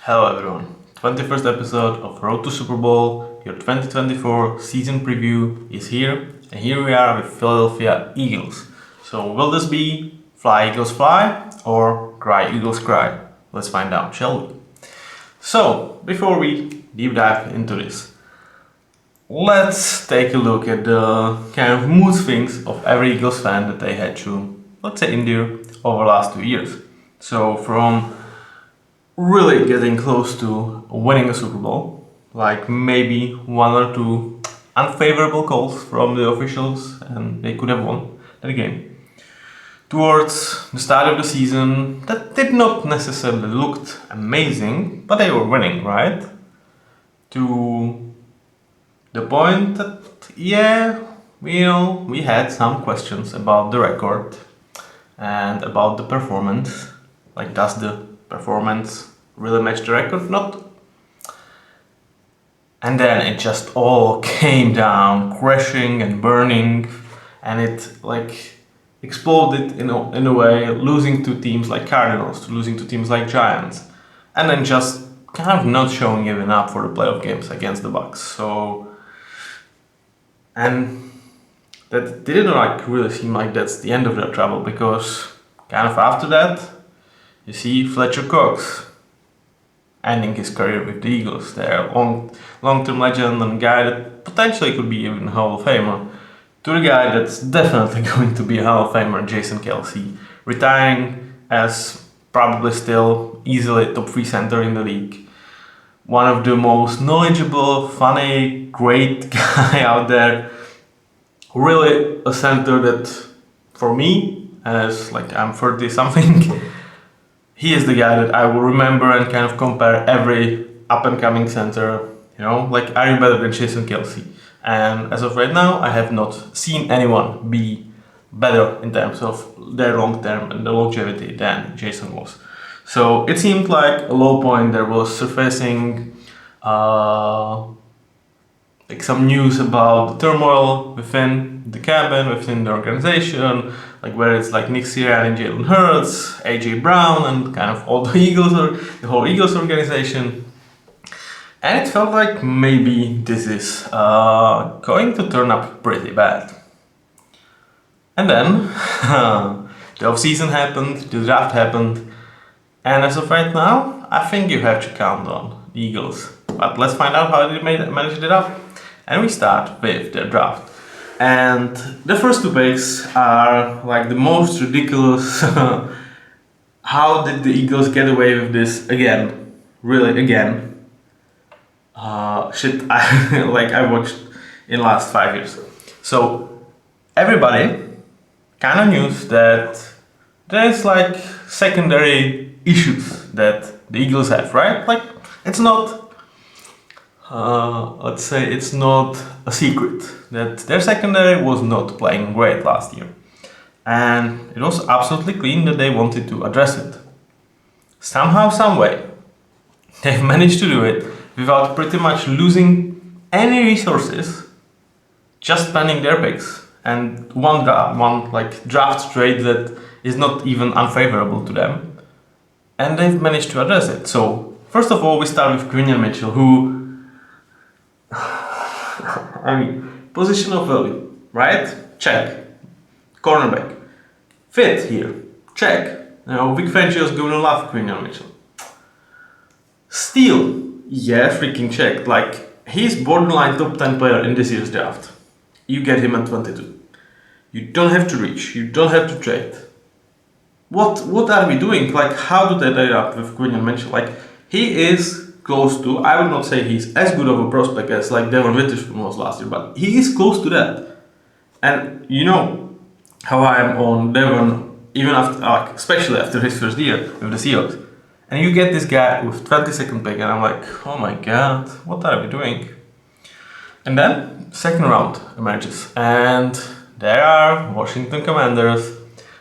Hello everyone, 21st episode of Road to Super Bowl, your 2024 season preview is here, and here we are with Philadelphia Eagles. So will this be Fly Eagles Fly or Cry Eagles Cry? Let's find out, shall we? So, before we deep dive into this, let's take a look at the kind of mood swings of every Eagles fan that they had to, let's say, endure over the last 2 years. So from really getting close to winning a Super Bowl, like maybe one or two unfavorable calls from the officials and they could have won that game, towards the start of the season that did not necessarily looked amazing, but they were winning, right? To the point that, we had some questions about the record and about the performance. Like, does the performance really match the record? Not. And then it just all came down, crashing and burning, and it exploded in a way, losing to teams like Cardinals, to losing to teams like Giants, and then just kind of not showing even up for the playoff games against the Bucks. So, and that didn't really seem like that's the end of their trouble, because kind of after that, you see Fletcher Cox ending his career with the Eagles. Their long-term legend and guy that potentially could be even a Hall of Famer, to the guy that's definitely going to be a Hall of Famer, Jason Kelce, retiring as probably still easily top 3 center in the league. One of the most knowledgeable, funny, great guy out there. Really a center that, for me, as I'm 30 something, he is the guy that I will remember and kind of compare every up-and-coming center, are you better than Jason Kelce? And as of right now, I have not seen anyone be better in terms of their long-term and the longevity than Jason was. So it seemed like a low point there was surfacing some news about the turmoil within the cabin, within the organization, where it's Nick Sirianni, Jalen Hurts, AJ Brown, and kind of all the Eagles, or the whole Eagles organization. And it felt like maybe this is going to turn up pretty bad. And then the offseason happened, the draft happened, and as of right now, I think you have to count on the Eagles. But let's find out how they managed it up. And we start with their draft. And the first 2 picks are the most ridiculous. How did the Eagles get away with this again? Really, again? Shit I watched in the last 5 years. So everybody kind of knew that there's secondary issues that the Eagles have, right? It's not, let's say it's not a secret that their secondary was not playing great last year. And it was absolutely clear that they wanted to address it. Somehow, some way, they've managed to do it without pretty much losing any resources, just spending their picks and one draft trade that is not even unfavorable to them. And they've managed to address it. So, first of all, we start with Quinion Mitchell, who position of value, right? Check. Cornerback. Fit here. Check. Vic Fangio's gonna love Quinion Mitchell. Steal. Yeah, freaking check. He's borderline top 10 player in this year's draft. You get him at 22. You don't have to reach. You don't have to trade. What are we doing? How do they end up with Quinion Mitchell? He is close to, I would not say he's as good of a prospect as Devon Witherspoon was last year, but he is close to that. And you know how I am on Devon, even after, especially after his first year with the Seahawks. And you get this guy with 22nd pick, and I'm oh my god, what are we doing? And then second round emerges, and there are Washington Commanders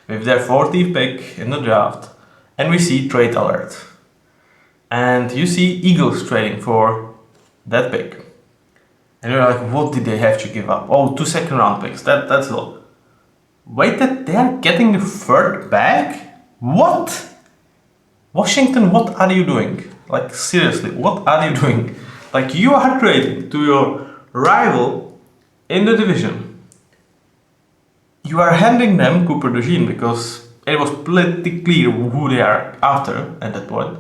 with their 40th pick in the draft, and we see trade alert. And you see Eagles trading for that pick. And you're what did they have to give up? Oh, 2 second round picks, that's all. Wait, that they're getting the third back? What? Washington, what are you doing? Like seriously, what are you doing? Like you are trading to your rival in the division. You are handing them Cooper DeJean because it was pretty clear who they are after at that point.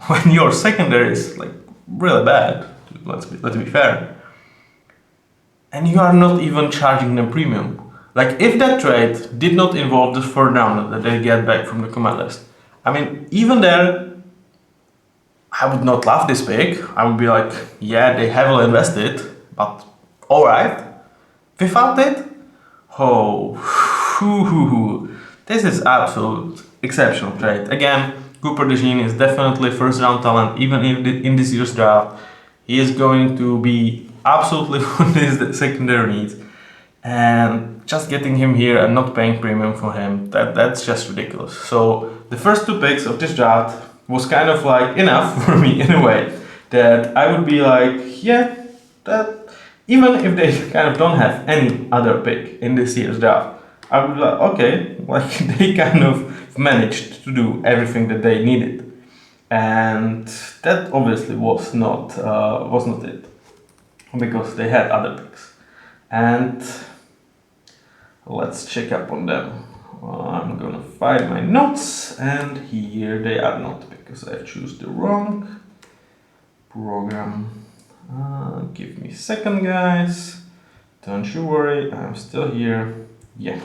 When your secondary is like really bad, let's be fair, and you are not even charging them premium. Like if that trade did not involve the third round that they get back from the Commanders, I mean, even there, I would not love this pick. I would be like, yeah, they heavily invested, but all right. Without it, oh, this is absolute exceptional trade. Again, Cooper DeJean is definitely first round talent, even in this year's draft. He is going to be absolutely what is secondary needs. And just getting him here and not paying premium for him, that's just ridiculous. So the first two picks of this draft was kind of like enough for me in a way that I would be like, yeah, that even if they kind of don't have any other pick in this year's draft, I would be like, okay, like they kind of managed to do everything that they needed, and that obviously was not it because they had other picks. And let's check up on them. I'm gonna find my notes, and here they are not because I choose the wrong program. Give me a second, guys. Don't you worry, I'm still here. Yeah.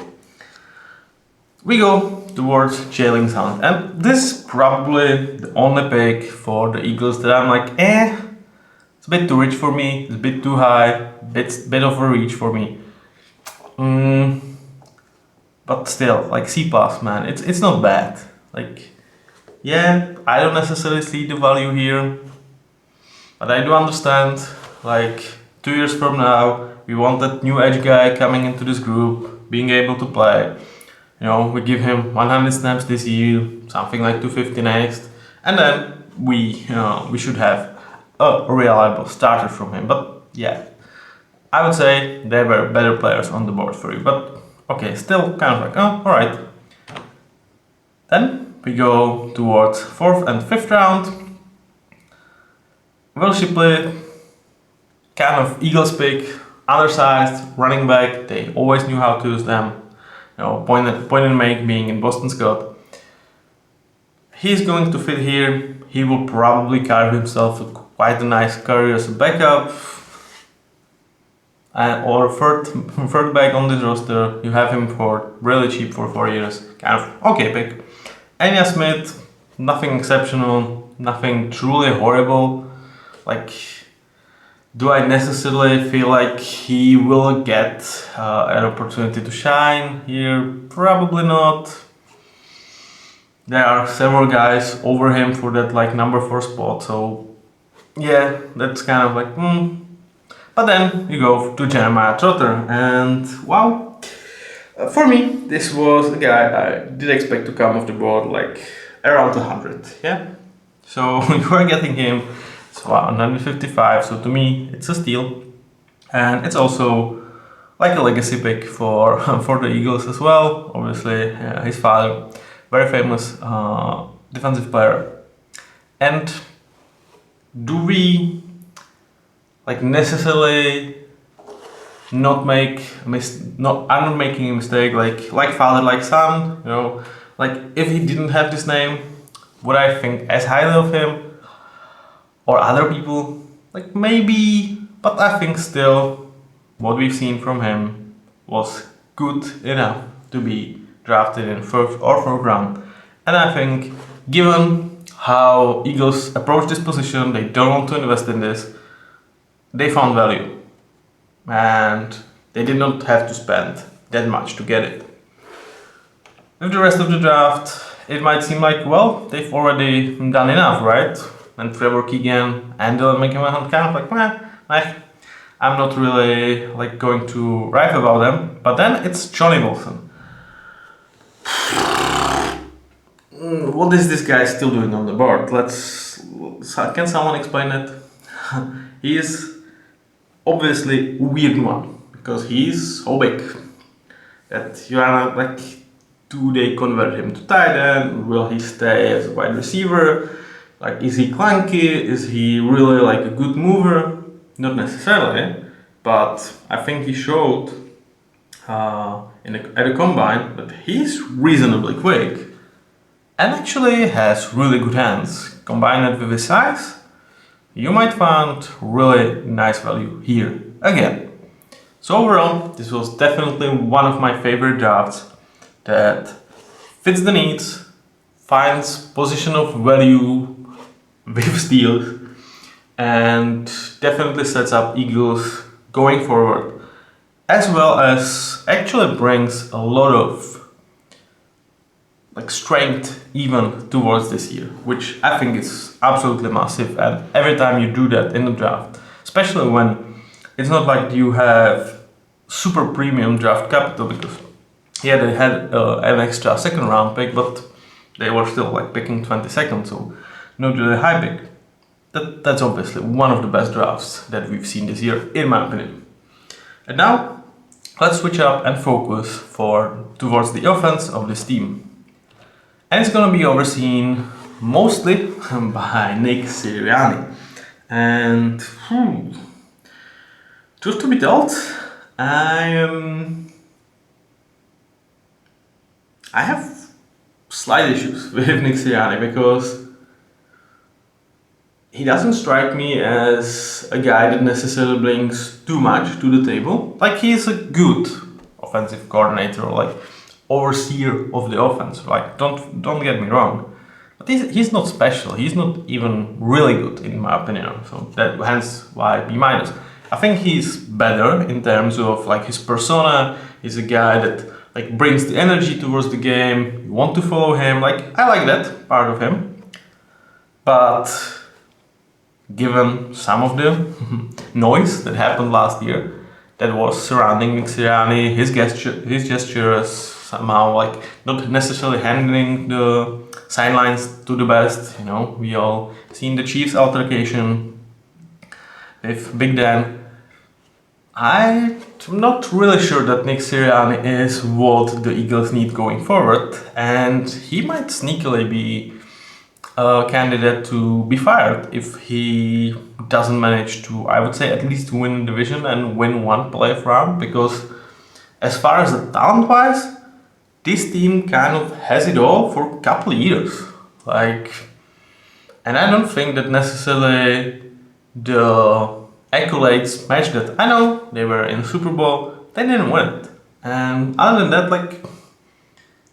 We go towards Jalen Sound, and this is probably the only pick for the Eagles that I'm like, it's a bit too rich for me, it's a bit too high, bit of a reach for me. But still, like C+, man, it's not bad. Like, yeah, I don't necessarily see the value here, but I do understand, like, 2 years from now, we want that new edge guy coming into this group, being able to play. You know, we give him 100 snaps this year, something like 250 next, and then we should have a reliable starter from him. But yeah, I would say there were better players on the board for you. But okay, still kind of like, oh, all right. Then we go towards 4th and 5th round. Will Shipley, kind of Eagles pick, undersized, running back. They always knew how to use them. You know, point and make being in Boston Scott. He's going to fit here. He will probably carve himself quite a nice career as a backup. Or third back on this roster. You have him for really cheap for 4 years. Kind of okay pick. Anya Smith, nothing exceptional, nothing truly horrible. Like, do I necessarily feel like he will get an opportunity to shine here? Probably not. There are several guys over him for that like number 4 spot, so yeah, that's kind of like But then you go to Jeremiah, and wow, for me this was a guy I did expect to come off the board like around 100, yeah. So you are getting him. It's 155, so to me it's a steal, and it's also like a legacy pick for for the Eagles as well. Obviously, his father, very famous defensive player. And do we like necessarily not make I'm not making a mistake like father like son, you know, like if he didn't have this name, would I think as highly of him or other people? Like maybe, but I think still what we've seen from him was good enough to be drafted in 1st or 4th round. And I think given how Eagles approach this position, they don't want to invest in this, they found value. And they did not have to spend that much to get it. With the rest of the draft, it might seem like, well, they've already done enough, right? And Trevor Keegan and Dylan McMahon kind of like, I'm not really like going to write about them. But then it's Johnny Wilson. What is this guy still doing on the board? Can someone explain it? He is obviously a weird one because he's so big that you are like, do they convert him to tight end? Will he stay as a wide receiver? Like, is he clunky? Is he really like a good mover? Not necessarily, but I think he showed at a combine that he's reasonably quick and actually has really good hands. Combine it with his size, you might find really nice value here again. So overall, this was definitely one of my favorite drafts that fits the needs, finds position of value with steals, and definitely sets up Eagles going forward, as well as actually brings a lot of like strength even towards this year, which I think is absolutely massive. And every time you do that in the draft, especially when it's not like you have super premium draft capital, because yeah, they had an extra second round pick, but they were still like picking 22nd, so not really high pick. That's obviously one of the best drafts that we've seen this year, in my opinion. And now let's switch up and focus towards the offense of this team. And it's going to be overseen mostly by Nick Sirianni. And truth to be told, I have slight issues with Nick Sirianni because he doesn't strike me as a guy that necessarily brings too much to the table. Like, he's a good offensive coordinator, like overseer of the offense. Like, don't get me wrong, but he's not special. He's not even really good in my opinion. So that hence why B-. I think he's better in terms of like his persona. He's a guy that like brings the energy towards the game. You want to follow him. Like, I like that part of him, but given some of the noise that happened last year that was surrounding Nick Sirianni, his gestures, somehow like not necessarily handling the sidelines to the best. You know, we all seen the Chiefs altercation with Big Dan. I'm not really sure that Nick Sirianni is what the Eagles need going forward, and he might sneakily be a candidate to be fired if he doesn't manage to, I would say, at least win the division and win one playoff round, because as far as the talent-wise, this team kind of has it all for a couple of years. Like, and I don't think that necessarily the accolades match that. I know they were in Superbowl, they didn't win it. And other than that, like,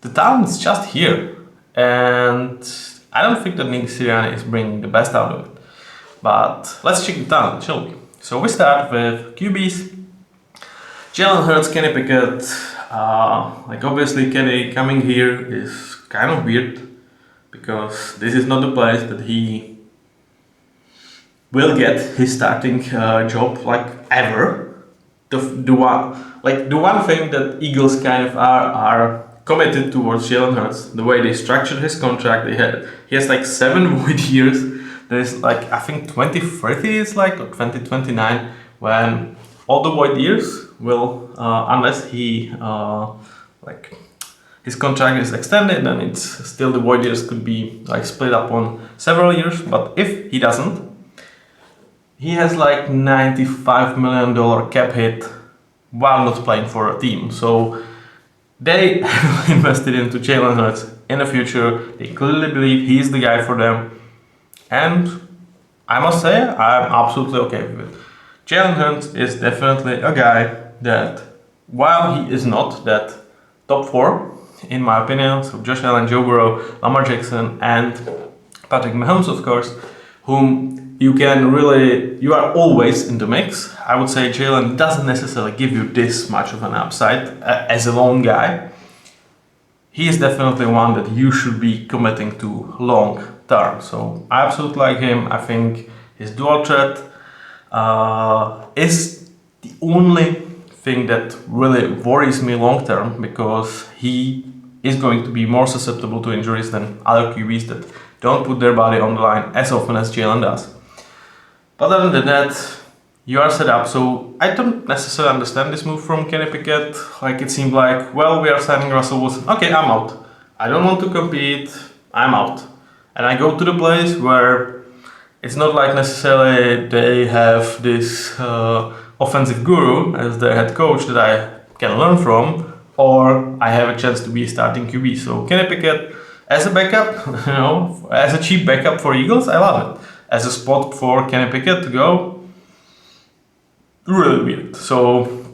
the talent's just here. And I don't think that Nick Sirianni is bringing the best out of it. But let's check the talent, shall we? So we start with QBs. Jalen Hurts, Kenny Pickett. Like, obviously Kenny coming here is kind of weird, because this is not the place that he will get his starting job, like, ever. The one thing that Eagles kind of are committed towards Jalen Hurts, the way they structured his contract, he has like 7 void years. There's like, I think 2030 is like, or 2029, when all the void years will, unless he like his contract is extended, then it's still the void years could be like split up on several years. But if he doesn't, he has like $95 million cap hit while not playing for a team. So they have invested into Jalen Hurts in the future. They clearly believe he's the guy for them. And I must say, I'm absolutely okay with it. Jalen Hurts is definitely a guy that, while he is not that top 4, in my opinion, so Josh Allen, Joe Burrow, Lamar Jackson, and Patrick Mahomes, of course, whom you are always in the mix. I would say Jalen doesn't necessarily give you this much of an upside as a lone guy. He is definitely one that you should be committing to long term. So I absolutely like him. I think his dual threat is the only thing that really worries me long term, because he is going to be more susceptible to injuries than other QBs that don't put their body on the line as often as Jalen does. But other than that, you are set up. So I don't necessarily understand this move from Kenny Pickett. Like, it seemed like, well, we are signing Russell Wilson. Okay, I'm out. I don't want to compete. I'm out. And I go to the place where it's not like necessarily they have this offensive guru as their head coach that I can learn from, or I have a chance to be a starting QB. So Kenny Pickett as a backup, as a cheap backup for Eagles, I love it. As a spot for Kenny Pickett to go, really weird. So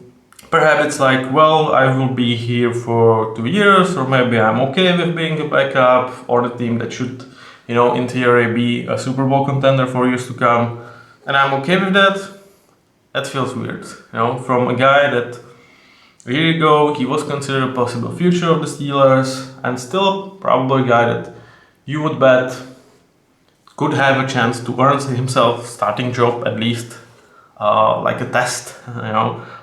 perhaps it's like, well, I will be here for 2 years, or maybe I'm okay with being a backup, or the team that should, in theory, be a Super Bowl contender for years to come, and I'm okay with that. That feels weird, from a guy that a year ago he was considered a possible future of the Steelers, and still probably a guy that you would bet could have a chance to earn himself starting job, at least like a test,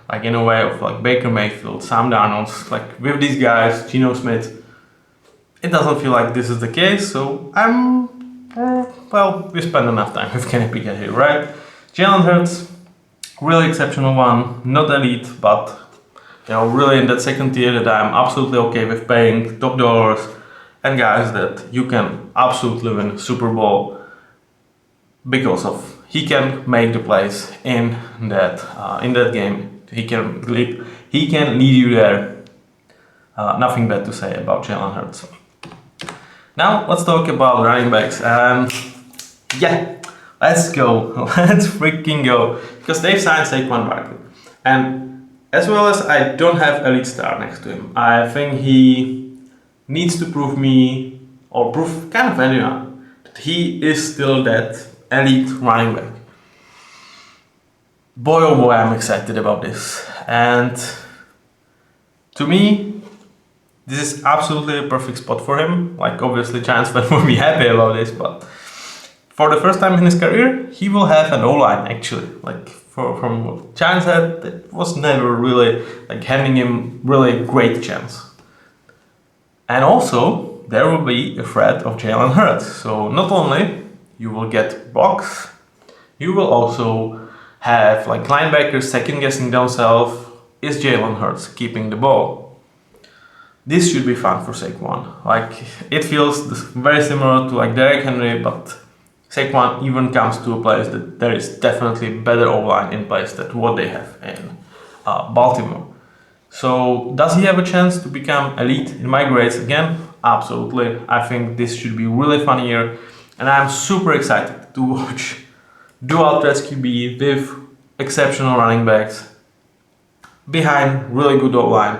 like in a way of like Baker Mayfield, Sam Darnold, like with these guys, Geno Smith. It doesn't feel like this is the case, so we spend enough time with Kenny Pickett here, right? Jalen Hurts, really exceptional one, not elite, but really in that second tier that I'm absolutely okay with paying top dollars, and guys that you can absolutely win Super Bowl because of he can make the plays in that game. He can lead you there. Nothing bad to say about Jalen Hurts. Now let's talk about running backs. Let's go. Let's freaking go. Because they've signed Saquon Barkley. And as well as I don't have elite star next to him, I think he needs to prove kind of anyone that he is still that elite running back. Boy oh boy, I'm excited about this. And to me, this is absolutely a perfect spot for him. Like, obviously Giants fans will be happy about this, but for the first time in his career, he will have an O-line actually. Like, from what Giants had, it was never really like handing him really great chance. And also, there will be a threat of Jalen Hurts. So not only you will get blocks, you will also have like linebackers second guessing themselves, is Jalen Hurts keeping the ball? This should be fun for Saquon. Like, it feels very similar to like Derrick Henry, but Saquon even comes to a place that there is definitely better O-line in place than what they have in Baltimore. So does he have a chance to become elite in my grades again? Absolutely. I think this should be really fun year, and I'm super excited to watch dual threats QB with exceptional running backs behind really good O-line.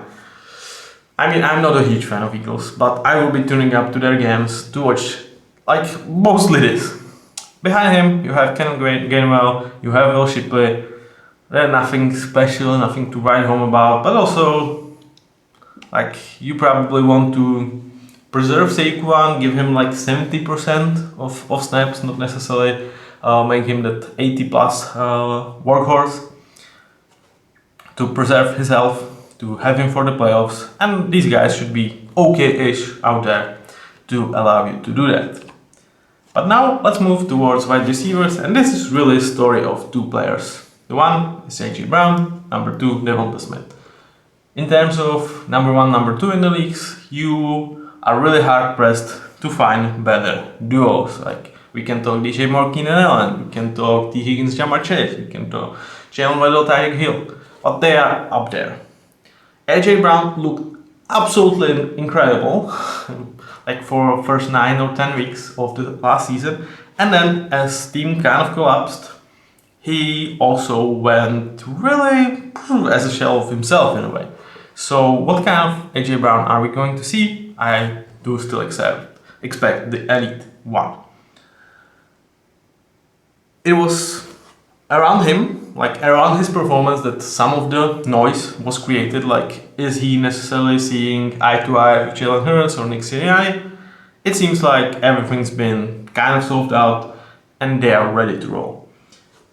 I mean, I'm not a huge fan of Eagles, but I will be tuning up to their games to watch like mostly this. Behind him, you have Kenneth Gainwell, you have Will Shipley. There's nothing special, nothing to write home about, but also, like, you probably want to preserve Saquon, give him like 70% of snaps, not necessarily make him that 80 plus workhorse, to preserve his health, to have him for the playoffs, and these guys should be okay-ish out there to allow you to do that. But now let's move towards wide receivers, and this is really a story of two players. The one is AJ Brown, number 2, Devonta Smith. In terms of number 1, number 2 in the leagues, you are really hard pressed to find better duos. Like, we can talk DJ Moore, Keenan Allen, we can talk T. Higgins, Jamar Chase, we can talk Jalen Waddle, Tyreek Hill, but they are up there. AJ Brown looked absolutely incredible, like for first 9 or 10 weeks of the last season, and then as team kind of collapsed, he also went really as a shell of himself in a way. So what kind of AJ Brown are we going to see? I do still expect the elite one. It was around him, like around his performance, that some of the noise was created. Like, is he necessarily seeing eye to eye with Jalen Hurts or Nick Sirianni? It seems like everything's been kind of solved out and they are ready to roll.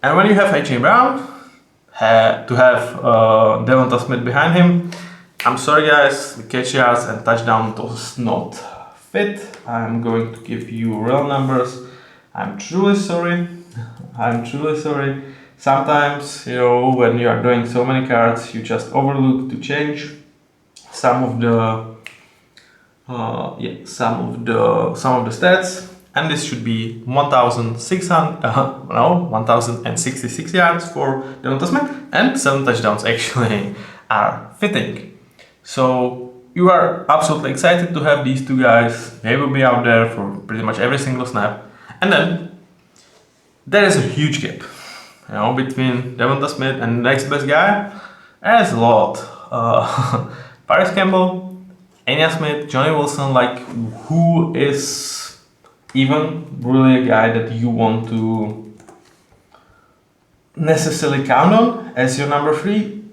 And when you have AJ Brown, to have Devonta Smith behind him, I'm sorry guys, the catch yards and touchdown does not fit. I'm going to give you real numbers. I'm truly sorry. Sometimes, when you are doing so many cards, you just overlook to change some of the stats, and this should be 1,066 yards for Devonta Smith, and 7 touchdowns actually are fitting. So you are absolutely excited to have these two guys. They will be out there for pretty much every single snap, and then there is a huge gap, between Devonta Smith and the next best guy. There's a lot. Paris Campbell, Anya Smith, Johnny Wilson, who is even really a guy that you want to necessarily count on as your number 3.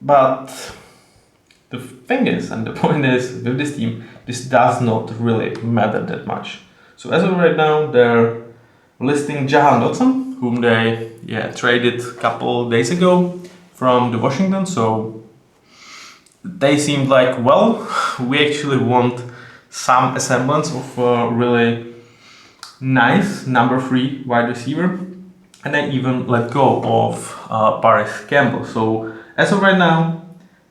But the thing is, and the point is, with this team, this does not really matter that much. So as of right now, they're listing Jahan Dotson, whom they traded a couple days ago from the Washington. So they seemed like, well, we actually want some semblance of a really nice number 3 wide receiver, and they even let go of Paris Campbell. So as of right now,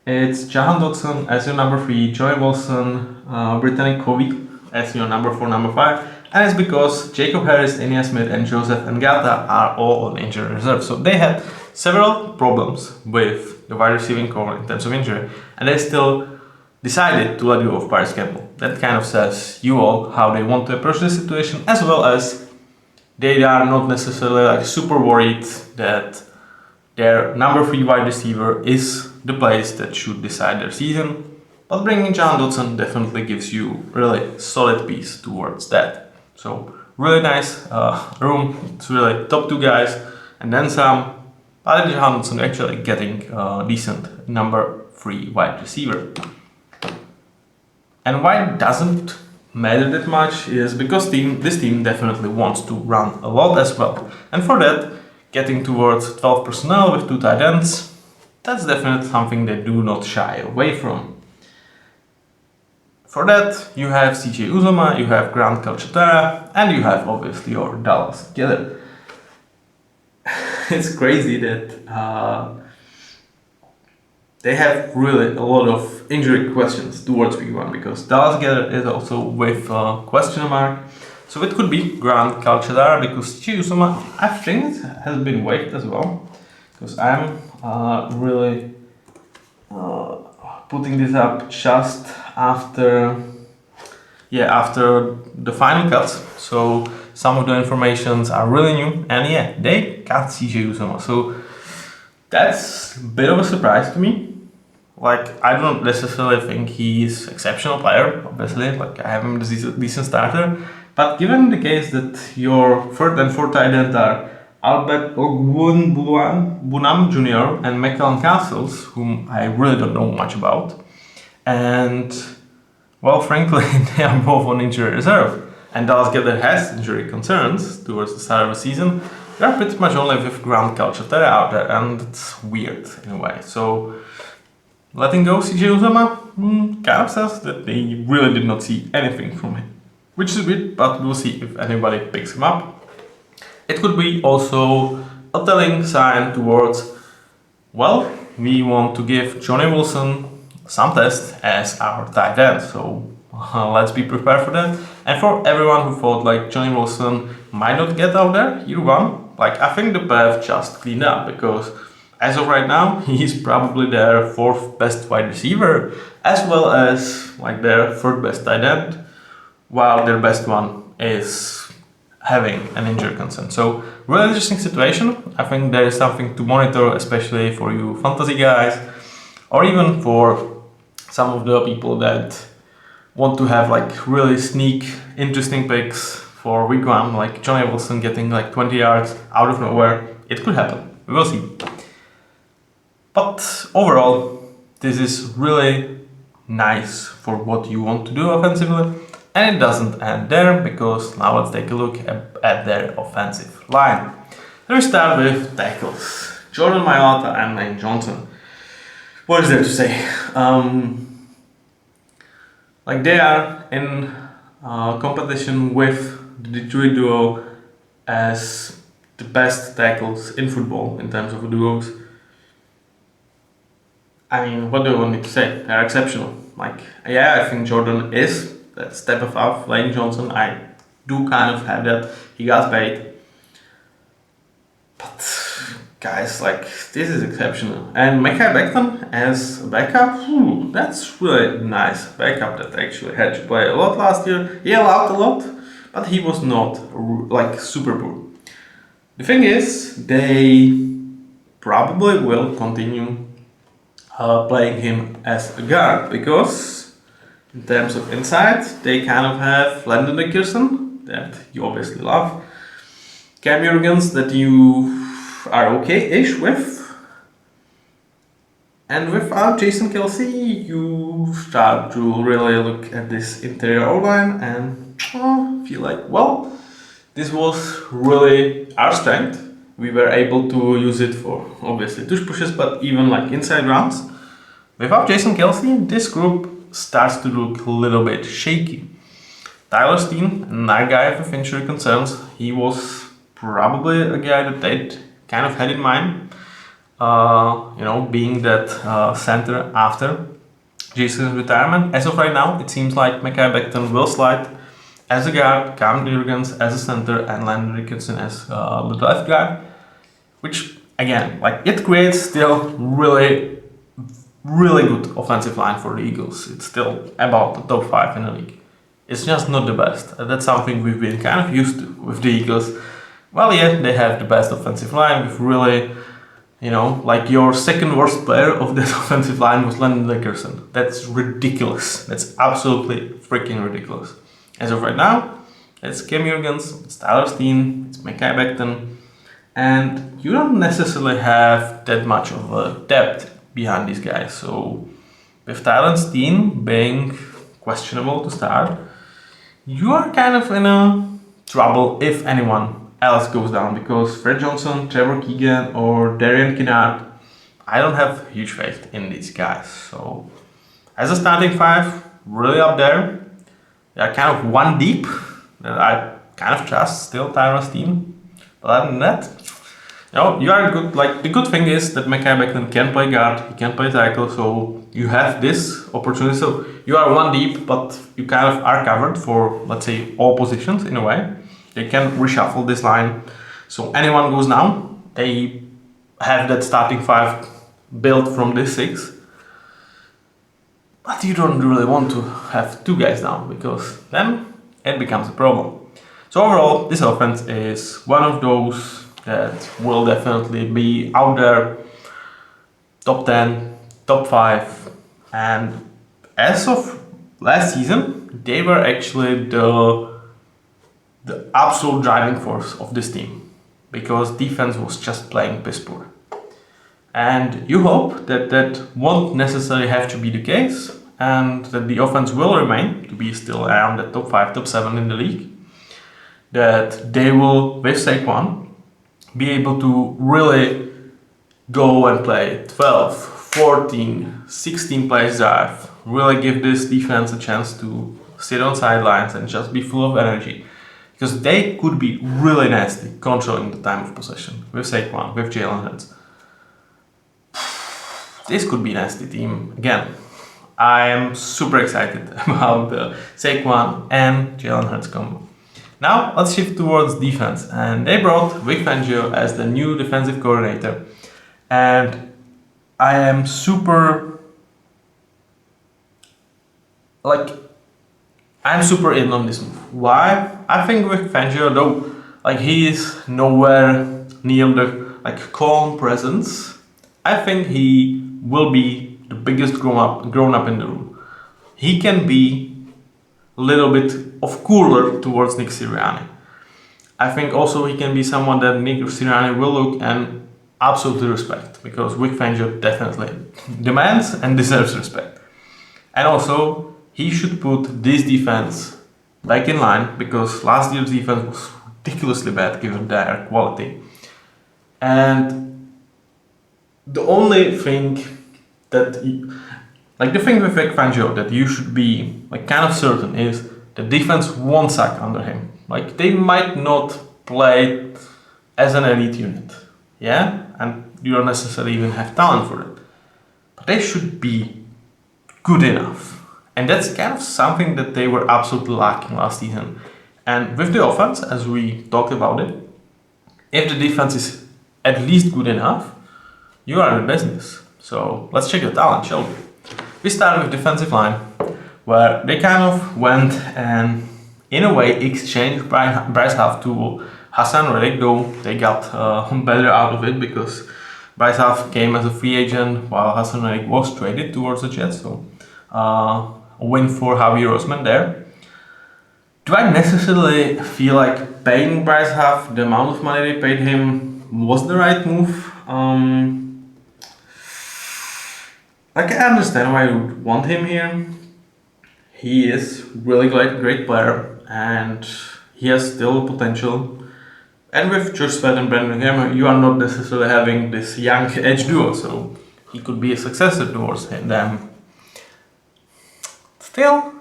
it's Jahan Dotson as your number 3, Joey Wilson, Brittany Covey as your number 4, number 5, and it's because Jacob Harris, Anya Smith, and Joseph Ngata are all on injury reserve. So they had several problems with the wide receiving core in terms of injury, and they still decided to let go of Paris Campbell. That kind of says you all how they want to approach this situation, as well as they are not necessarily super worried that their number 3 wide receiver is the place that should decide their season. But bringing Jahan Dotson definitely gives you really solid piece towards that. So really nice room. It's really top 2 guys, and then some. But Jahan Dotson actually getting a decent number 3 wide receiver. And why it doesn't matter that much is because this team definitely wants to run a lot as well. And for that, getting towards 12 personnel with 2 tight ends, that's definitely something they do not shy away from. For that, you have CJ Uzomah, you have Grant Calcaterra, and you have obviously your Dallas Goedert. It's crazy that they have really a lot of injury questions towards week 1, because Dallas Goedert is also with a question mark. So it could be Grant Calcaterra, because CJ Uzomah, I think it has been waived as well, because I'm really putting this up just after the final cuts. So some of the informations are really new, and they cut CJ Uzomah. So that's a bit of a surprise to me. I don't necessarily think he's exceptional player, obviously. I have him as a decent starter. But given the case that your 3rd and 4th tight end are Albert Bunam Jr. and McCallum Castles, whom I really don't know much about, and well, frankly, they are both on injury reserve, and Dallas Goedert has injury concerns towards the start of the season, they are pretty much only with Grant Calcaterra out there, and it's weird in a way. So letting go CJ Uzomah kind of says that they really did not see anything from him, which is weird, but we'll see if anybody picks him up. It could be also a telling sign towards, well, we want to give Johnny Wilson some test as our tight end, so let's be prepared for that. And for everyone who thought Johnny Wilson might not get out there year 1, I think the path just cleaned up, because as of right now, he's probably their 4th best wide receiver, as well as their 3rd best tight end, while their best one is having an injury concern. So really interesting situation. I think there is something to monitor, especially for you fantasy guys, or even for some of the people that want to have really sneak interesting picks for week 1, like Johnny Wilson getting 20 yards out of nowhere. It could happen. We will see. But overall, this is really nice for what you want to do offensively. And it doesn't end there, because now let's take a look at their offensive line. Let me start with tackles. Jordan Mailata and Lane Johnson. What is there to say? They are in competition with the Detroit duo as the best tackles in football in terms of duos. I mean, what do you want me to say? They're exceptional. Like, yeah, I think Jordan is that step above Lane Johnson. I do kind of have that. He got paid. But guys, like, this is exceptional. And Mekhi Becton as a backup, that's really nice. Backup that actually had to play a lot last year. He allowed a lot, but he was not like super poor. The thing is, they probably will continue playing him as a guard because in terms of insight, they kind of have Landon Dickerson that you obviously love, Cam Jurgens that you are okay-ish with, and without Jason Kelsey, you start to really look at this interior O-line and feel like, well, this was really our strength. We were able to use it for obviously tush pushes, but even like inside rounds. Without Jason Kelsey, this group starts to look a little bit shaky. Tyler Steen, another guy with injury concerns, he was probably a guy that they kind of had in mind, being that center after Jason's retirement. As of right now, it seems like Mekhi Becton will slide as a guard, Cam Jurgens as a center, and Landon Dickerson as the left guard, which again, like, it creates still really good offensive line for the Eagles. It's still about the top 5 in the league. It's just not the best. That's something we've been kind of used to with the Eagles. Well, yeah, they have the best offensive line with really, like your second worst player of this offensive line was Landon Dickerson. That's ridiculous. That's absolutely freaking ridiculous. As of right now, it's Cam Jurgens, it's Tyler Steen, it's Mekhi Becton, and you don't necessarily have that much of a depth behind these guys. So with Tyler Steen being questionable to start, you are kind of in a trouble if anyone else goes down, because Fred Johnson, Trevor Keegan, or Darian Kinnard, I don't have huge faith in these guys. So as a starting 5, really up there. They are kind of one deep that I kind of trust still, Tyler Steen. But other than that, you are good. Like, the good thing is that Mekhi Becton can play guard, he can play tackle, so you have this opportunity. So you are one deep, but you kind of are covered for, let's say, all positions in a way. They can reshuffle this line. So anyone goes down, they have that starting 5 built from this 6. But you don't really want to have 2 guys down, because then it becomes a problem. So overall, this offense is one of those that will definitely be out there, top 10, top 5. And as of last season, they were actually the absolute driving force of this team, because defense was just playing piss poor. And you hope that that won't necessarily have to be the case, and that the offense will remain to be still around the top 5, top 7 in the league. That they will, with Saquon, be able to really go and play 12, 14, 16 plays drive, really give this defense a chance to sit on sidelines and just be full of energy. Because they could be really nasty controlling the time of possession with Saquon, with Jalen Hurts. This could be a nasty team. Again, I am super excited about the Saquon and Jalen Hurts combo. Now let's shift towards defense, and they brought Vic Fangio as the new defensive coordinator, and I am super in on this move. Why? I think Vic Fangio, though, he is nowhere near the calm presence, I think he will be the biggest grown up in the room. He can be a little bit of cooler towards Nick Sirianni. I think also he can be someone that Nick Sirianni will look and absolutely respect, because Vic Fangio definitely demands and deserves respect. And also, he should put this defense back in line, because last year's defense was ridiculously bad given their quality. And the only thing that, the thing with Vic Fangio that you should be kind of certain is the defense won't suck under him. They might not play as an elite unit. Yeah? And you don't necessarily even have talent for it. But they should be good enough. And that's kind of something that they were absolutely lacking last season. And with the offense, as we talked about it, if the defense is at least good enough, you are in business. So let's check the talent, shall we? We start with defensive line, where they kind of went and, in a way, exchanged Bryce Huff to Hassan Reddick, though they got better out of it because Bryce Huff came as a free agent while Hassan Reddick was traded towards the Jets. So a win for Javier Osman there. Do I necessarily feel like paying Bryce Huff the amount of money they paid him was the right move? Like, I understand why you would want him here. He is really great player and he has still potential. And with Josh Sweat and Brandon Graham, you are not necessarily having this young edge duo, so he could be a successor towards them. Still,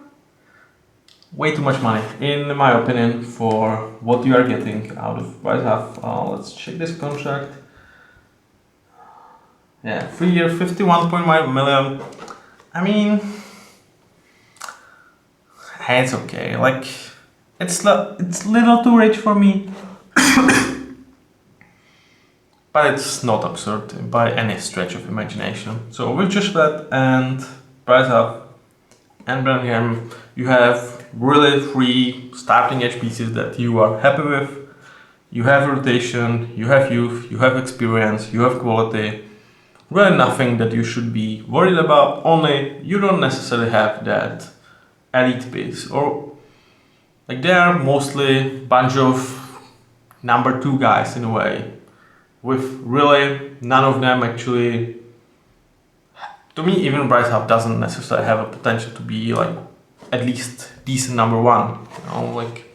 way too much money, in my opinion, for what you are getting out of Bryce Huff. Let's check this contract. Yeah, 3 year, 51.5 million. I mean, it's okay. Like, it's little too rich for me, but it's not absurd by any stretch of imagination. So with just that and Bryce Huff and Brandon Graham, you have really 3 starting edge pieces that you are happy with. You have rotation, you have youth, you have experience, you have quality. Really nothing that you should be worried about, only you don't necessarily have that elite piece. Or like, they are mostly bunch of number 2 guys in a way, with really none of them actually. To me, even Bryce Huff doesn't necessarily have a potential to be like at least decent number 1. You know, like,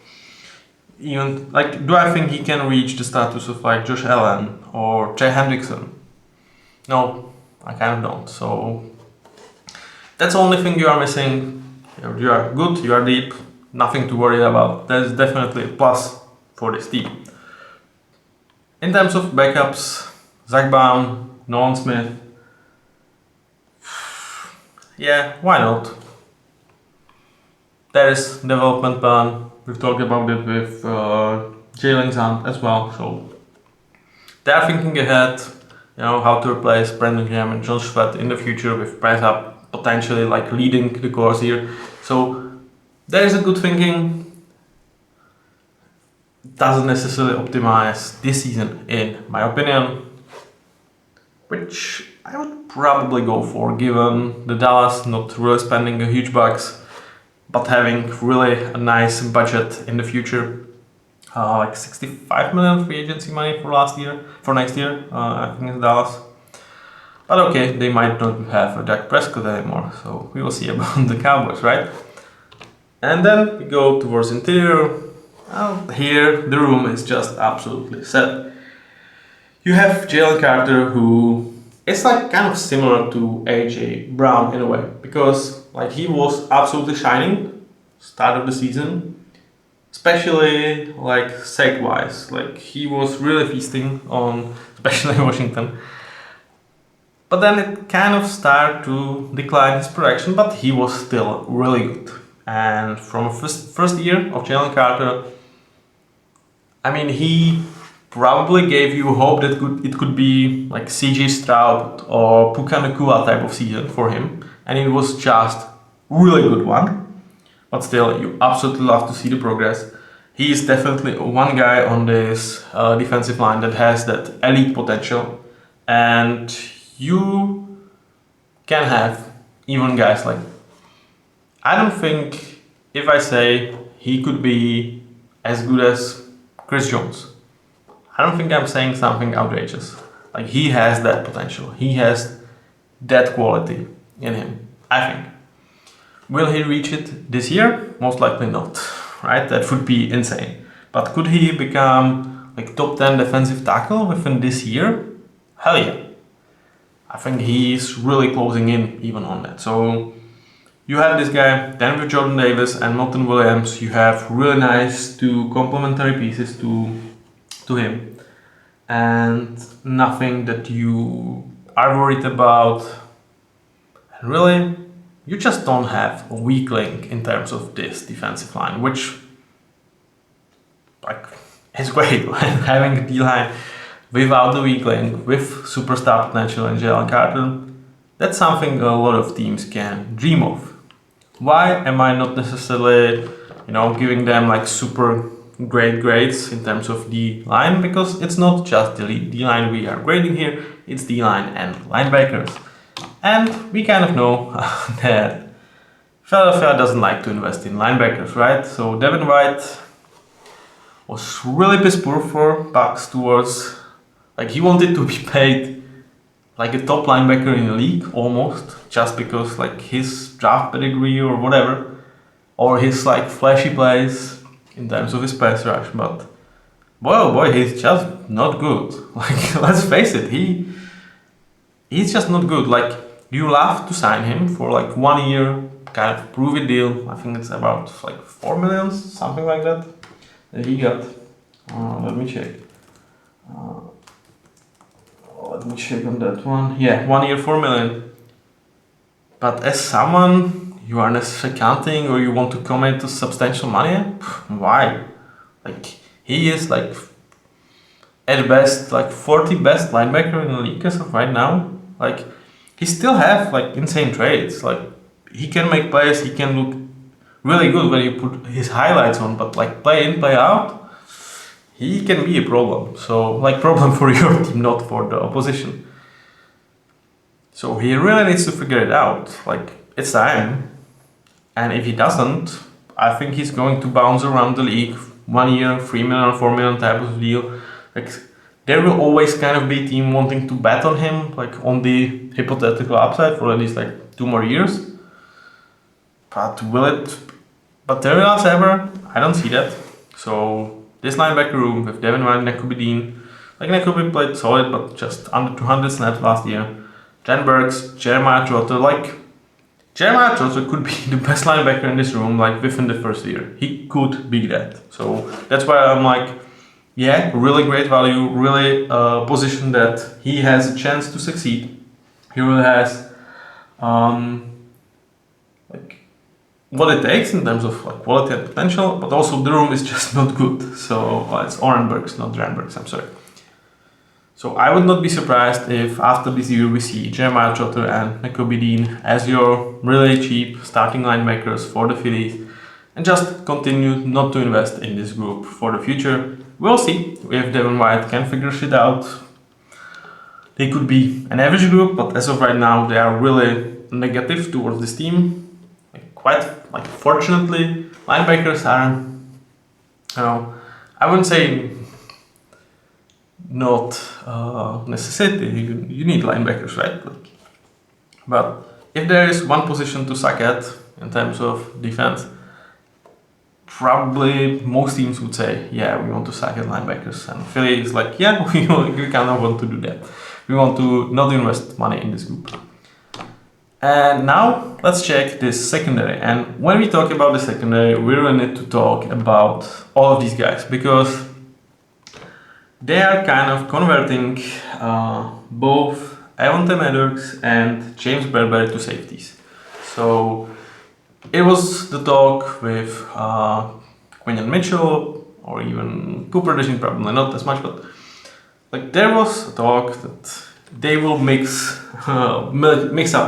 even like, do I think he can reach the status of like Josh Allen or Jay Hendrickson? No, I kind of don't. So that's the only thing you are missing. You are good, you are deep, nothing to worry about. That is definitely a plus for this team. In terms of backups, Zach Baum, Nolan Smith. Yeah, why not? There is development plan. We've talked about it with Jalen Zant as well. So they are thinking ahead. You know, how to replace Brandon Graham and John Sweat in the future, with Bryce Huff potentially like leading the course here. So there is a good thinking. Doesn't necessarily optimize this season, in my opinion, which I would probably go for, given the Dallas not really spending a huge bucks, but having really a nice budget in the future. Like 65 million free agency money for next year, I think in Dallas. But okay, they might not have a Dak Prescott anymore, so we will see about the Cowboys, right? And then we go towards interior. Well, here the room is just absolutely set. You have Jalen Carter, who is like kind of similar to AJ Brown in a way, because like he was absolutely shining start of the season. Especially like sack wise, like he was really feasting on, especially Washington. But then it kind of started to decline his production, but he was still really good. And from first year of Jalen Carter, I mean, he probably gave you hope that it could be like CJ Stroud or Puka Nacua type of season for him, and it was just really good one. But still, you absolutely love to see the progress. He is definitely one guy on this defensive line that has that elite potential, and you can have even guys like, I don't think if I say he could be as good as Chris Jones, I don't think I'm saying something outrageous. Like, he has that potential, he has that quality in him, I think. Will he reach it this year? Most likely not, right? That would be insane. But could he become like top 10 defensive tackle within this year? Hell yeah. I think he's really closing in even on that. So you have this guy, then with Jordan Davis and Milton Williams, you have really nice 2 complementary pieces to him. and nothing that you are worried about. And really, you just don't have a weak link in terms of this defensive line, which like is great. Having a D-line without the weak link, with superstar potential in Jalen Carter, that's something a lot of teams can dream of. Why am I not necessarily, giving them like super great grades in terms of D-line? Because it's not just the D-line we are grading here, it's D-line and linebackers. And we kind of know that Philadelphia doesn't like to invest in linebackers, right? So Devin White was really piss poor for Bucks towards, like he wanted to be paid like a top linebacker in the league almost, just because like his draft pedigree or whatever, or his like flashy plays in terms of his pass rush. But boy oh boy, he's just not good. Like let's face it, he's just not good. Like you love to sign him for like 1 year kind of prove it deal. I think it's about like 4 million, something like that he got. Let me check. Let me check on that one. Yeah, 1 year, 4 million. But as someone you are necessarily counting or you want to commit to substantial money, why? Like he is like at best like 40 best linebacker in the league as of right now. Like he still have like insane trades. Like he can make plays, he can look really good when you put his highlights on, but like play in, play out, he can be a problem. So like problem for your team, not for the opposition. So he really needs to figure it out. Like it's time. And if he doesn't, I think he's going to bounce around the league 1 year, 3 million, 4 million type of deal. Like there will always kind of be a team wanting to bet on him, like on the hypothetical upside for at least like 2 more years. But will it materialize ever? I don't see that. So this linebacker room with Devin White, Nakobe Dean, like Nakobe played solid, but just under 200 snaps last year. Jen Burks, Jeremiah Trotter, like Jeremiah Trotter could be the best linebacker in this room, like within the first year. He could be that. So that's why I'm like, yeah, really great value, really position that he has a chance to succeed. He really has like what it takes in terms of like quality and potential, but also the room is just not good. So it's Orenbergs, not Drenbergs, I'm sorry. So I would not be surprised if after this year we see Jeremiah Trotter and Nakobe Dean as your really cheap starting linebackers for the Phillies, and just continue not to invest in this group for the future. We'll see if Devin White can figure shit out. They could be an average group, but as of right now they are really negative towards this team. Quite fortunately, linebackers are, I wouldn't say not necessity. You need linebackers, right? But if there is one position to suck at in terms of defense, probably most teams would say, yeah, we want to suck at linebackers. And Philly is like, yeah, we kind of want to do that. We want to not invest money in this group. And now let's check this secondary. And when we talk about the secondary, we really need to talk about all of these guys, because they are kind of converting both Avonte Maddox and James Bradbury to safeties. So it was the talk with Quinyon Mitchell or even Cooper DeJean, probably not as much, but like there was a talk that they will mix up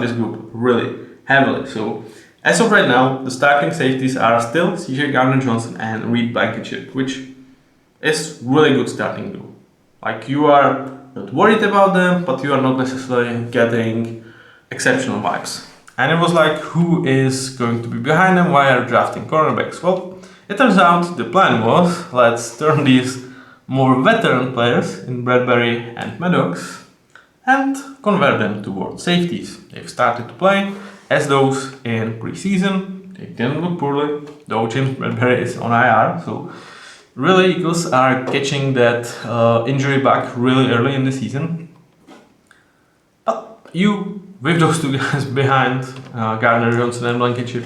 this group really heavily. So as of right now, the starting safeties are still CJ Gardner-Johnson and Reed Blankenship, which is really good starting duo. Like you are not worried about them, but you are not necessarily getting exceptional vibes. And it was like, who is going to be behind them? Why are drafting cornerbacks? Well, it turns out the plan was, let's turn these more veteran players in Bradbury and Maddox and convert them towards safeties. They've started to play as those in preseason. They didn't look poorly, though James Bradbury is on IR. So really, Eagles are catching that injury bug really early in the season. But you, with those two guys behind Gardner Johnson and Blankenship,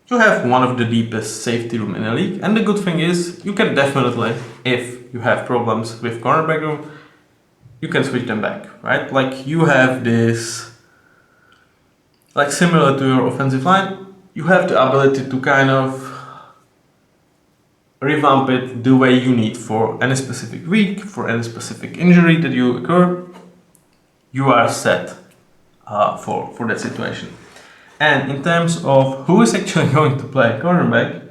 you have one of the deepest safety room in the league. And the good thing is, you can definitely, if you have problems with cornerback room, you can switch them back, right? Like you have this, like similar to your offensive line, you have the ability to kind of revamp it the way you need for any specific week, for any specific injury that you occur. You are set for that situation. And in terms of who is actually going to play cornerback,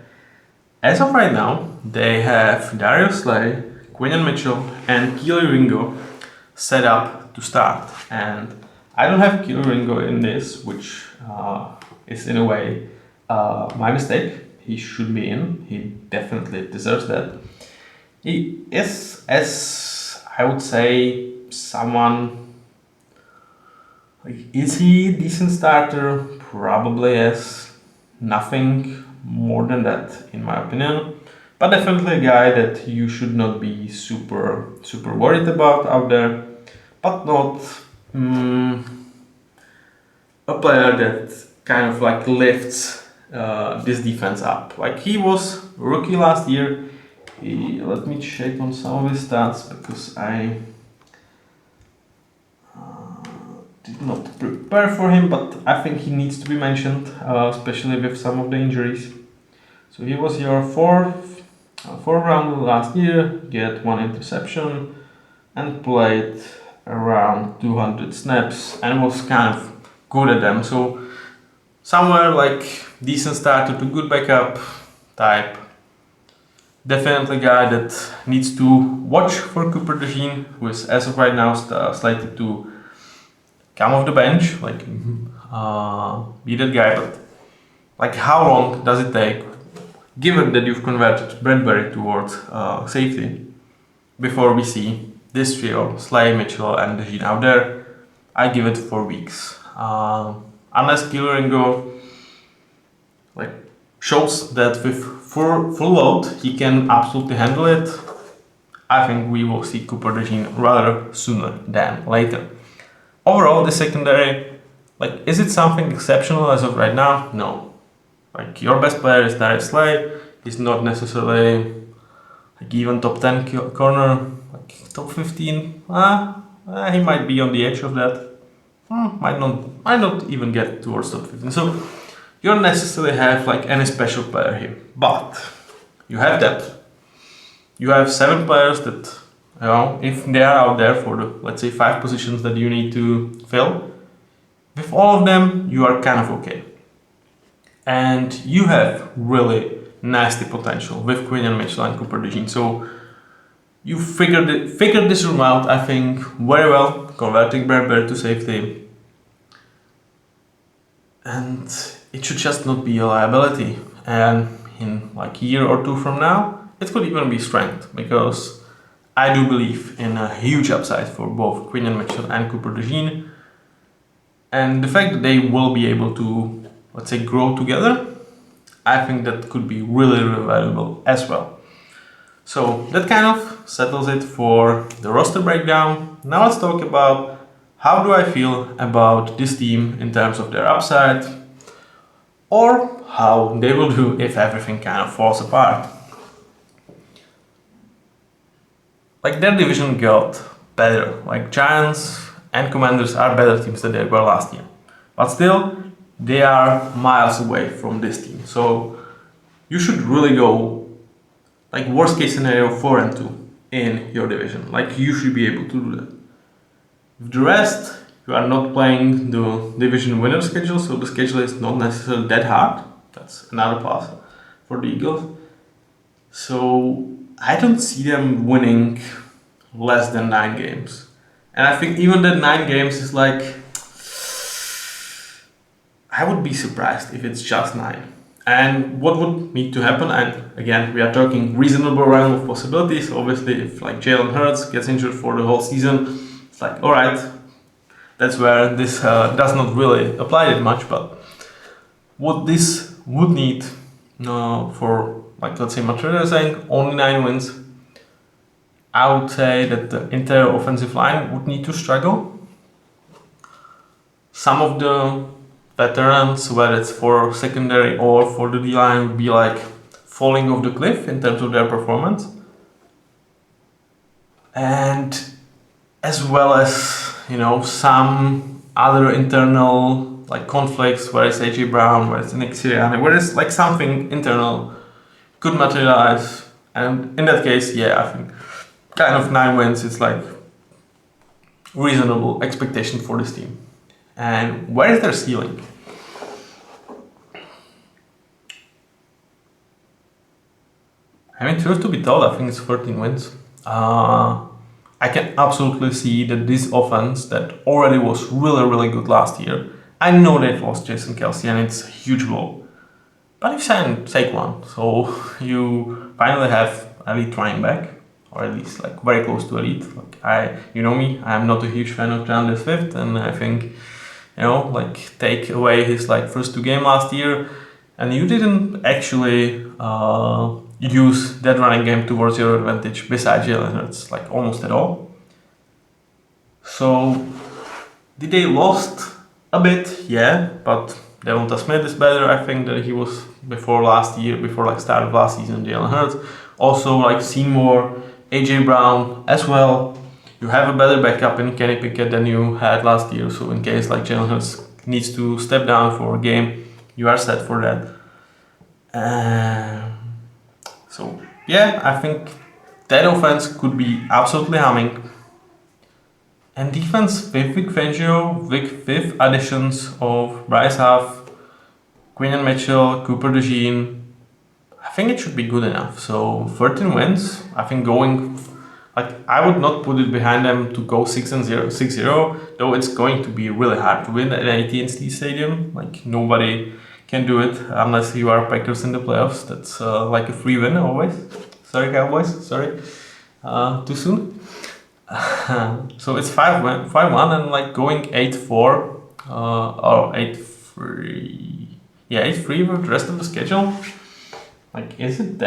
as of right now, they have Darius Slay, Quinyon Mitchell, and Keely Ringo set up to start. And I don't have Keely Ringo in this, which is in a way my mistake. He should be in. He definitely deserves that. He is, as I would say, someone. Is he a decent starter? Probably yes. Nothing more than that, in my opinion. But definitely a guy that you should not be super worried about out there. But not a player that kind of like lifts this defense up. Like he was rookie last year. Let me check on some of his stats because I did not prepare for him, but I think he needs to be mentioned, especially with some of the injuries. So he was your fourth rounder last year, get 1 interception, and played around 200 snaps and was kind of good at them. So somewhere like decent starter to good backup type. Definitely a guy that needs to watch for Cooper DeJean, who is as of right now slated to come off the bench, like be that guy. But like how long does it take, given that you've converted Bradbury towards safety, before we see this trio, Slay, Mitchell, and DeJean out there? I give it 4 weeks. Unless Ringo like shows that with full load he can absolutely handle it, I think we will see Cooper DeJean rather sooner than later. Overall, the secondary, like, is it something exceptional as of right now? No. Like, your best player is Darius Slay. He's not necessarily like even top 10 corner, like top 15. He might be on the edge of that. Might not even get towards top 15. So you don't necessarily have like any special player here, but you have depth. You have 7 players that, you know, if they are out there for the, let's say, 5 positions that you need to fill, with all of them you are kind of okay. And you have really nasty potential with Quinyon Mitchell and Cooper DeJean. So you figured this room out, I think, very well, converting Bradbury to safety. And it should just not be a liability. And in like a year or 2 from now, it could even be strength, because I do believe in a huge upside for both Quinyon Mitchell and Cooper DeJean. And the fact that they will be able to, let's say, grow together, I think that could be really, really valuable as well. So that kind of settles it for the roster breakdown. Now let's talk about how do I feel about this team in terms of their upside, or how they will do if everything kind of falls apart. Like, their division got better. Like, Giants and Commanders are better teams than they were last year. But still, they are miles away from this team. So you should really go, like, worst case scenario, 4-2 in your division. Like, you should be able to do that. With the rest, you are not playing the division winner schedule, so the schedule is not necessarily that hard. That's another plus for the Eagles. So I don't see them winning less than 9 games. And I think even that 9 games is like, I would be surprised if it's just 9. And what would need to happen, and again, we are talking reasonable realm of possibilities. Obviously, if like Jalen Hurts gets injured for the whole season, it's like, alright, that's where this does not really apply that much. But what this would need for, like, let's say Matrida is saying only 9 wins, I would say that the entire offensive line would need to struggle. Some of the veterans, whether it's for secondary or for the D-line, would be like falling off the cliff in terms of their performance. And as well as, you know, some other internal like conflicts, where it's AJ Brown, where it's Nick Sirianni, where it's like something internal could materialize. And in that case, yeah, I think kind of 9 wins is like reasonable expectation for this team. And where is their ceiling? I mean, truth to be told, I think it's 13 wins. I can absolutely see that this offense that already was really, really good last year. I know they've lost Jason Kelce and it's a huge blow. But you signed Saquon, so you finally have elite running back, or at least like very close to elite. Like you know me, I'm not a huge fan of DeAndre Swift, and I think, you know, like take away his like first 2 games last year, and you didn't actually use that running game towards your advantage besides Jalen Hurts, like almost at all. So did they lost a bit? Yeah, but Devonta Smith is better, I think, than he was before last year, before like start of last season. Jalen Hurts also like Seymour, AJ Brown as well. You have a better backup in Kenny Pickett than you had last year, so in case like Jalen Hurts needs to step down for a game, you are set for that. So yeah, I think that offense could be absolutely humming. And defense with Vic Fangio, with additions of Bryce Huff, Quinn Mitchell, Cooper DeJean, I think it should be good enough. So 13 wins, I think going, like I would not put it behind them to go 6-0, though it's going to be really hard to win at AT&T Stadium. Like nobody can do it unless you are Packers in the playoffs. That's like a free win always. Sorry Cowboys, sorry, too soon. So it's 5-1 and like going 8-4 or 8-3. Yeah, 8-3 with the rest of the schedule. Like, is it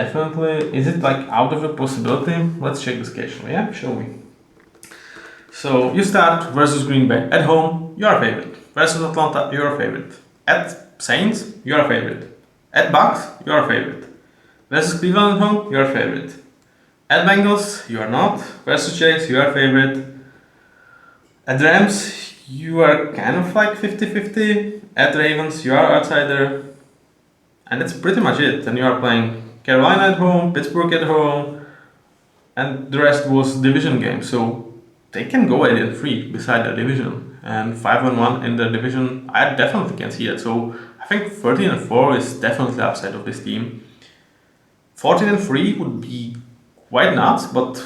like out of a possibility? Let's check the schedule. Yeah, show me. So you start versus Green Bay at home, you are a favorite. Versus Atlanta, you are a favorite. At Saints, you are a favorite. At Bucks, you are a favorite. Versus Cleveland at home, you are a favorite. At Bengals, you are not. Versus Jags, you are a favorite. At Rams, you are kind of like 50-50. At Ravens, you are outsider. And that's pretty much it. And you are playing Carolina at home, Pittsburgh at home, and the rest was division games. So they can go 8-3 beside the division. And 5-1 in the division, I definitely can see that. So I think 13-4 is definitely the upside of this team. 14-3 would be quite nuts, but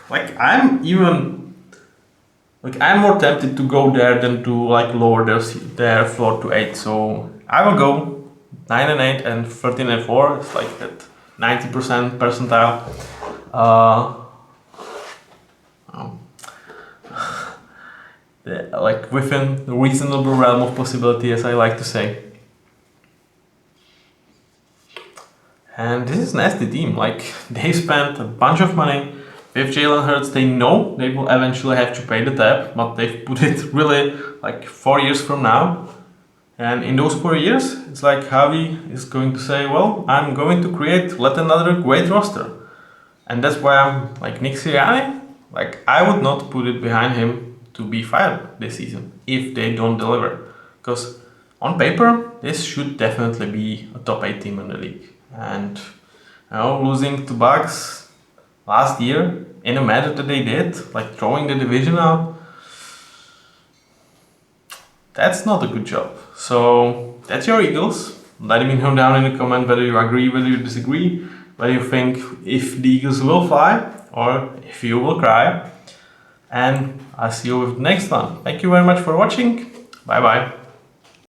like I'm more tempted to go there than to like lower their floor to 8. So I will go 9-8 and 13-4. It's like that 90% percentile. Like within the reasonable realm of possibility, as I like to say. And this is a nasty team. Like they spent a bunch of money with Jalen Hurts. They know they will eventually have to pay the tab, but they've put it really like 4 years from now. And in those 4 years, it's like Javi is going to say, well, I'm going to create another great roster. And that's why I'm like Nick Sirianni. Like I would not put it behind him to be fired this season if they don't deliver. Because on paper, this should definitely be a top 8 team in the league. And you know, losing to Bucks last year in a manner that they did, like throwing the division out, that's not a good job. So that's your Eagles. Let me know down in the comment whether you agree, whether you disagree, whether you think if the Eagles will fly or if you will cry. And I'll see you with the next one. Thank you very much for watching. Bye bye.